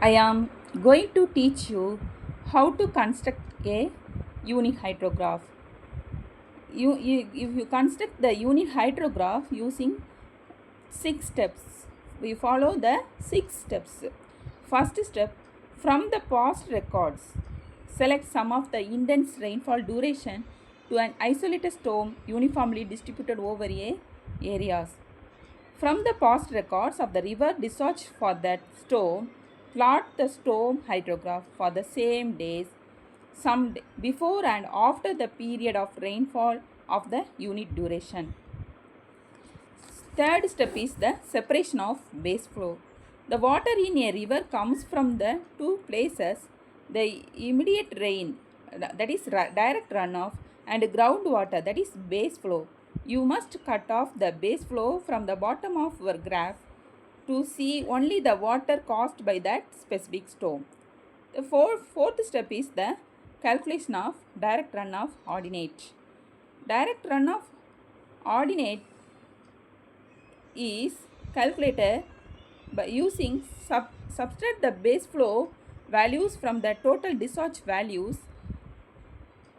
I am going to teach you how to construct a unit hydrograph. If you construct the unit hydrograph using 6 steps, we follow the 6 steps. First step, from the past records, select some of the intense rainfall duration to an isolated storm uniformly distributed over areas. From the past records of the river discharge for that storm, plot the storm hydrograph for the same days, before and after the period of rainfall of the unit duration. Third step is the separation of base flow. The water in a river comes from the two places, the immediate rain, that is direct runoff, and groundwater, that is base flow. You must cut off the base flow from the bottom of your graph to see only the water caused by that specific storm. The fourth step is the calculation of direct runoff ordinate. Direct runoff ordinate is calculated by using subtract the base flow values from the total discharge values.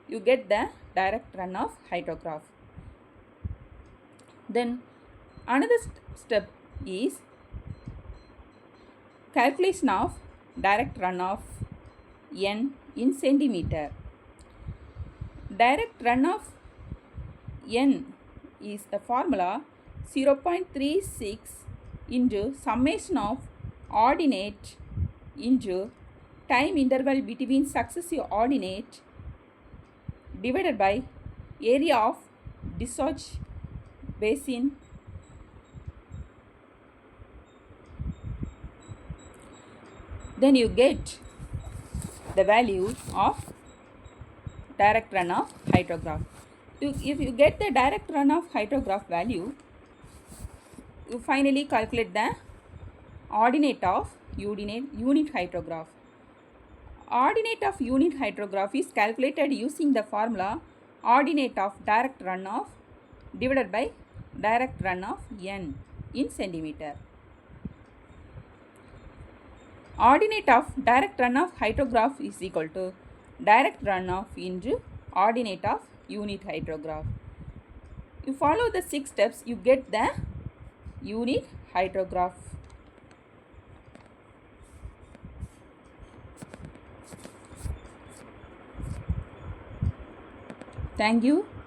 You get the direct runoff hydrograph. Then another step is calculation of direct runoff n in centimeter. Direct runoff n is the formula 0.36 into summation of ordinate into time interval between successive ordinate divided by area of discharge basin then you get the value of direct runoff hydrograph. If you get the direct runoff hydrograph value, you finally calculate the ordinate of unit hydrograph. Ordinate of unit hydrograph is calculated using the formula ordinate of direct runoff divided by direct runoff n in centimeter. Ordinate of direct runoff hydrograph is equal to direct runoff into ordinate of unit hydrograph. You follow the 6 steps, you get the unit hydrograph. Thank you.